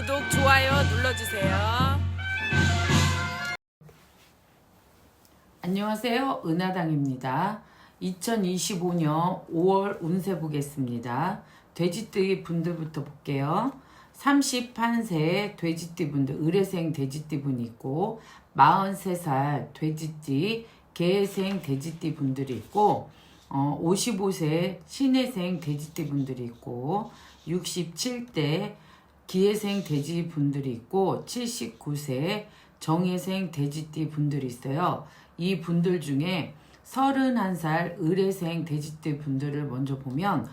구독, 좋아요 눌러주세요. 안녕하세요. 은하당입니다. 2025년 5월 운세 보겠습니다. 돼지띠 분들부터 볼게요. 31세 돼지띠 분들, 의뢰생 돼지띠 분이 있고 43살 돼지띠, 개생 돼지띠 분들이 있고 55세 신해생 돼지띠 분들이 있고 67대 기해생 돼지 분들이 있고 79세 정해생 돼지띠 분들이 있어요. 이 분들 중에 31살 의뢰생 돼지띠 분들을 먼저 보면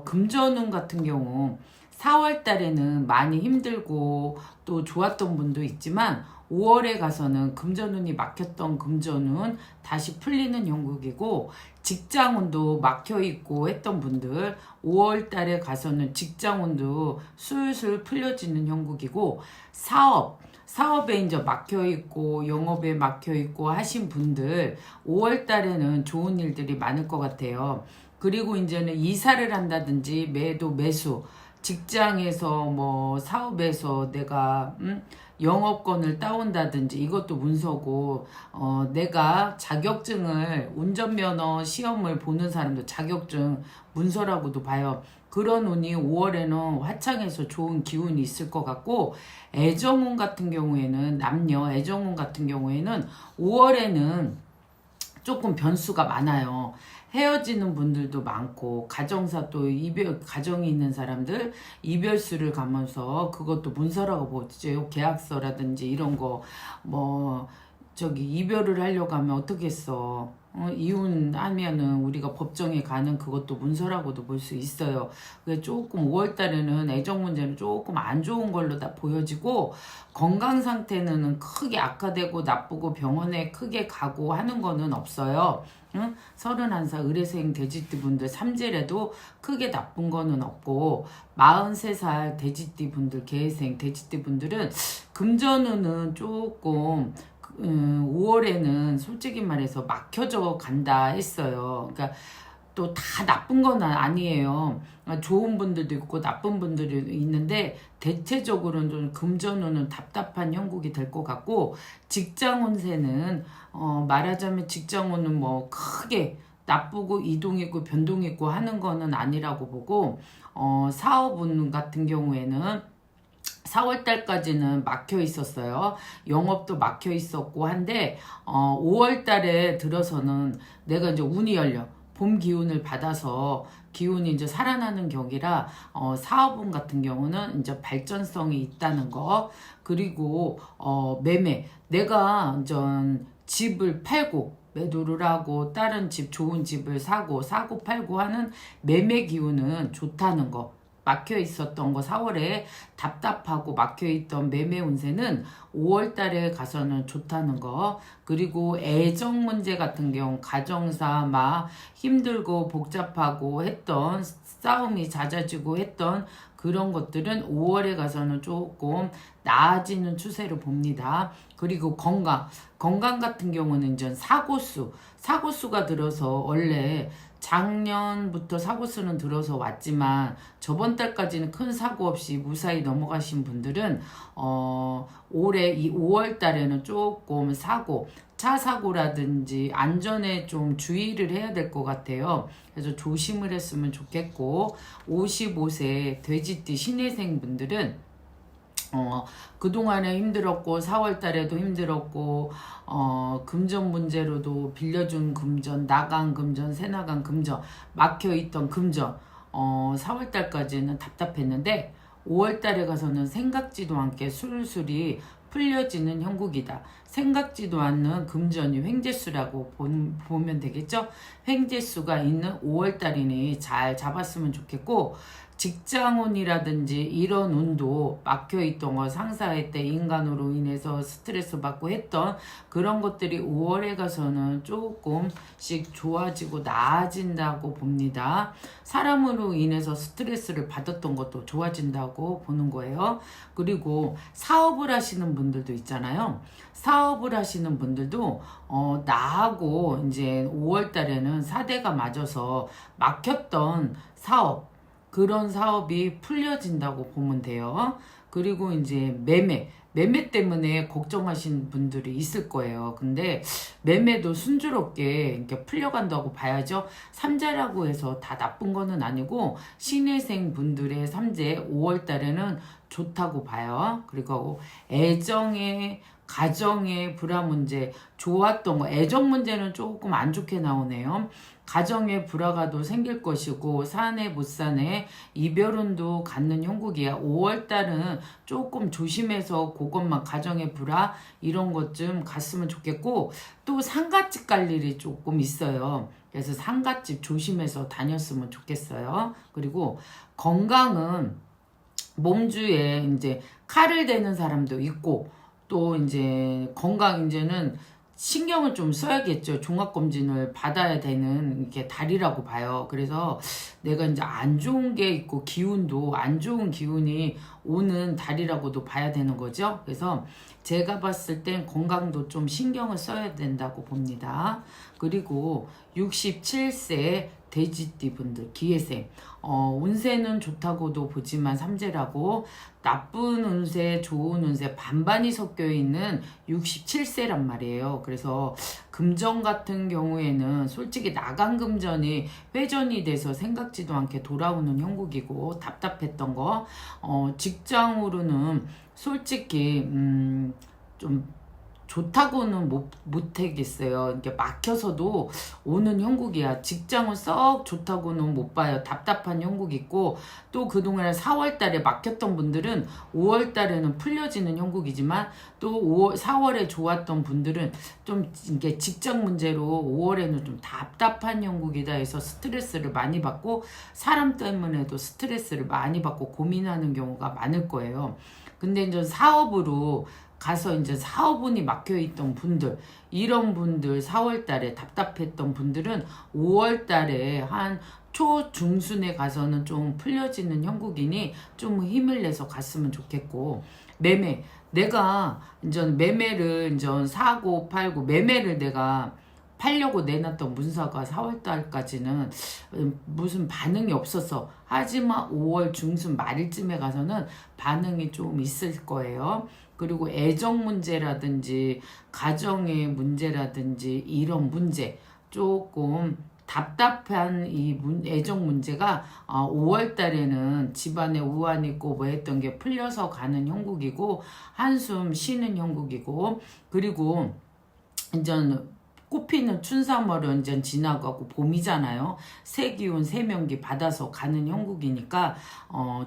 금전운 같은 경우 4월 달에는 많이 힘들고 또 좋았던 분도 있지만 5월에 가서는 금전운이 막혔던 금전운 다시 풀리는 형국이고, 직장운도 막혀있고 했던 분들 5월 달에 가서는 직장운도 술술 풀려지는 형국이고, 사업에 이제 막혀있고 영업에 막혀있고 하신 분들 5월 달에는 좋은 일들이 많을 것 같아요. 그리고 이제는 이사를 한다든지 매수 직장에서 뭐 사업에서 내가 영업권을 따온다든지 이것도 문서고, 내가 자격증을 운전면허 시험을 보는 사람도 자격증 문서라고도 봐요. 그런 운이 5월에는 화창해서 좋은 기운이 있을 것 같고, 애정운 같은 경우에는 남녀 애정운 같은 경우에는 5월에는 조금 변수가 많아요. 헤어지는 분들도 많고, 가정사 또 가정이 있는 사람들 이별수를 가면서 그것도 문서라고 보죠. 계약서라든지 이런 거, 이별을 하려고 하면 어떻게 했어? 이혼하면은 우리가 법정에 가는 그것도 문서라고도 볼 수 있어요. 그게 조금 5월 달에는 애정 문제는 조금 안 좋은 걸로 다 보여지고, 건강 상태는 크게 악화되고 나쁘고 병원에 크게 가고 하는 거는 없어요. 31살 의뢰생 돼지띠 분들 삼재래도 크게 나쁜 거는 없고, 43살 돼지띠 분들, 개생 돼지띠 분들은 금전운은 조금 5월에는 솔직히 말해서 막혀져 간다 했어요. 그러니까 또 다 나쁜 건 아니에요. 좋은 분들도 있고 나쁜 분들이 있는데, 대체적으로는 좀 금전운은 답답한 형국이 될 것 같고, 직장 운세는 말하자면 직장운은 뭐 크게 나쁘고 이동이고 변동이고 하는 거는 아니라고 보고, 사업운 같은 경우에는 4월 달까지는 막혀 있었어요. 영업도 막혀 있었고 한데, 5월 달에 들어서는 내가 이제 운이 열려. 봄 기운을 받아서 기운이 이제 살아나는 격이라, 사업운 같은 경우는 이제 발전성이 있다는 거. 그리고, 매매. 내가 전 집을 팔고, 매도를 하고 다른 집 좋은 집을 사고 팔고 하는 매매 기운은 좋다는 거. 막혀 있었던 거 4월에 답답하고 막혀 있던 매매 운세는 5월 달에 가서는 좋다는 거. 그리고 애정 문제 같은 경우 가정사 막 힘들고 복잡하고 했던 싸움이 잦아지고 했던 그런 것들은 5월에 가서는 조금 나아지는 추세로 봅니다. 그리고 건강 같은 경우는 이제 사고수가 들어서, 원래 작년부터 사고수는 들어서 왔지만 저번 달까지는 큰 사고 없이 무사히 넘어가신 분들은 올해 이 5월 달에는 조금 차 사고라든지 안전에 좀 주의를 해야 될 것 같아요. 그래서 조심을 했으면 좋겠고, 55세 돼지띠 신혜생 분들은 그동안에 힘들었고 4월 달에도 힘들었고, 금전 문제로도 빌려준 금전, 나간 금전, 새나간 금전, 막혀있던 금전, 4월 달까지는 답답했는데 5월 달에 가서는 생각지도 않게 술술이 풀려지는 형국이다. 생각지도 않는 금전이 횡재수라고 보면 되겠죠? 횡재수가 있는 5월 달이니 잘 잡았으면 좋겠고, 직장운이라든지 이런 운도 막혀있던 거, 상사할 때 인간으로 인해서 스트레스 받고 했던 그런 것들이 5월에 가서는 조금씩 좋아지고 나아진다고 봅니다. 사람으로 인해서 스트레스를 받았던 것도 좋아진다고 보는 거예요. 그리고 사업을 하시는 분들도 있잖아요. 사업을 하시는 분들도 나하고 이제 5월 달에는 사대가 맞아서 막혔던 사업, 그런 사업이 풀려진다고 보면 돼요. 그리고 이제 매매 때문에 걱정하신 분들이 있을 거예요. 근데 매매도 순조롭게 이렇게 풀려간다고 봐야죠. 삼재라고 해서 다 나쁜 거는 아니고 신혜생 분들의 삼재 5월 달에는 좋다고 봐요. 그리고 애정의 가정의 불화 문제 좋았던 거 애정 문제는 조금 안 좋게 나오네요. 가정의 불화가 또 생길 것이고 사내 못 사내 이별운도 갖는 형국이야. 5월달은 조금 조심해서 그것만 가정의 불화 이런 것 좀 갔으면 좋겠고 또 상갓집 갈 일이 조금 있어요. 그래서 상갓집 조심해서 다녔으면 좋겠어요. 그리고 건강은 몸주에 이제 칼을 대는 사람도 있고 또 이제 건강 이제는 신경을 좀 써야겠죠. 종합검진을 받아야 되는 이렇게 달이라고 봐요. 그래서 내가 이제 안 좋은 게 있고 기운도 안 좋은 기운이 오는 달이라고도 봐야 되는 거죠. 그래서 제가 봤을 땐 건강도 좀 신경을 써야 된다고 봅니다. 그리고 67세 돼지띠 분들 기회생 운세는 좋다고도 보지만 삼재라고 나쁜 운세 좋은 운세 반반이 섞여 있는 67세란 말이에요. 그래서 금전 같은 경우에는 솔직히 나간 금전이 회전이 돼서 생각지도 않게 돌아오는 형국이고 답답했던 거 직장으로는 솔직히 좀 좋다고는 못하겠어요. 이렇게 막혀서도 오는 형국이야. 직장은 썩 좋다고는 못 봐요. 답답한 형국 있고 또 그동안 4월 달에 막혔던 분들은 5월 달에는 풀려지는 형국이지만 또 4월에 좋았던 분들은 좀 이게 직장 문제로 5월에는 좀 답답한 형국이다 해서 스트레스를 많이 받고 사람 때문에도 스트레스를 많이 받고 고민하는 경우가 많을 거예요. 근데 이제 사업으로 가서 이제 사업운이 막혀있던 분들 이런 분들 4월달에 답답했던 분들은 5월달에 한 초중순에 가서는 좀 풀려지는 형국이니 좀 힘을 내서 갔으면 좋겠고 매매 내가 이제 매매를 이제 사고 팔고 매매를 내가 팔려고 내놨던 문서가 4월달까지는 무슨 반응이 없었어. 하지만 5월 중순 말일쯤에 가서는 반응이 좀 있을 거예요. 그리고 애정 문제라든지 가정의 문제라든지 이런 문제 조금 답답한 이 애정 문제가 5월 달에는 집안에 우환 있고 뭐 했던 게 풀려서 가는 형국이고 한숨 쉬는 형국이고 그리고 이제 꽃피는 춘삼월은 이제 지나가고 봄이잖아요. 새기운 새명기 받아서 가는 형국이니까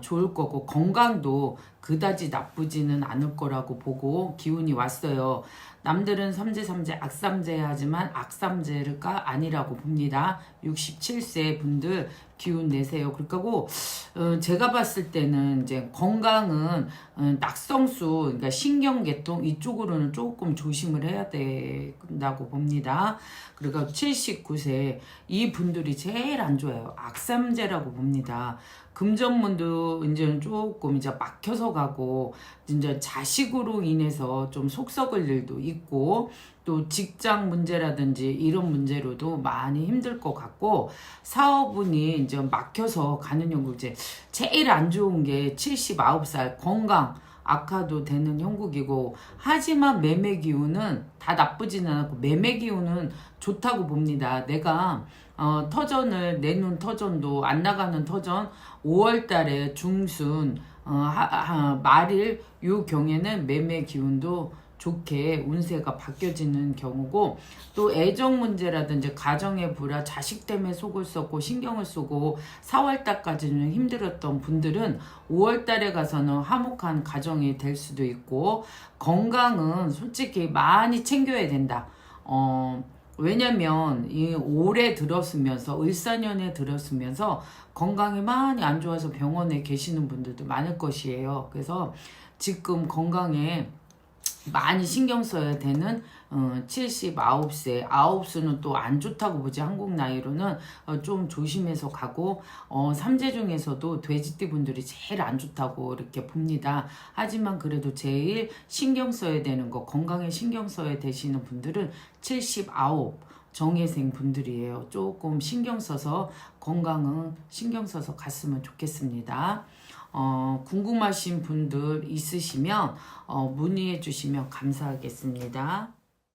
좋을 거고 건강도 그다지 나쁘지는 않을 거라고 보고 기운이 왔어요. 남들은 삼재 악삼재 하지만 악삼재가 아니라고 봅니다. 67세 분들 기운 내세요. 그렇고 제가 봤을 때는 이제 건강은 낙성수 그러니까 신경계통 이쪽으로는 조금 조심을 해야 된다고 봅니다. 그러니까 79세 이 분들이 제일 안 좋아요. 악삼재라고 봅니다. 금전문도 이제 조금 이제 막혀서 가고 이제 자식으로 인해서 좀 속 썩을 일도 있고 또 직장 문제라든지 이런 문제로도 많이 힘들 것 같고 사업운이 이제 막혀서 가는 형국 이제 제일 안 좋은 게 79살 건강 악화도 되는 형국이고 하지만 매매 기운은 다 나쁘지는 않고 매매 기운은 좋다고 봅니다. 내가 터전을 내놓은 터전도 안 나가는 터전 5월달에 중순 말일 요 경에는 매매 기운도 좋게 운세가 바뀌어지는 경우고 또 애정 문제라든지 가정의 불화 자식 때문에 속을 썩고 신경을 쓰고 4월달까지는 힘들었던 분들은 5월달에 가서는 화목한 가정이 될 수도 있고 건강은 솔직히 많이 챙겨야 된다. 왜냐면 이 올해 들었으면서 을사년에 들었으면서 건강이 많이 안 좋아서 병원에 계시는 분들도 많을 것이에요. 그래서 지금 건강에 많이 신경 써야 되는 79세 9수는 또 안 좋다고 보지. 한국 나이로는 좀 조심해서 가고 삼재 중에서도 돼지띠 분들이 제일 안 좋다고 이렇게 봅니다. 하지만 그래도 제일 신경 써야 되는 거 건강에 신경 써야 되시는 분들은 79 정예생 분들이에요. 조금 신경 써서 건강은 신경 써서 갔으면 좋겠습니다. 궁금하신 분들 있으시면 문의해 주시면 감사하겠습니다.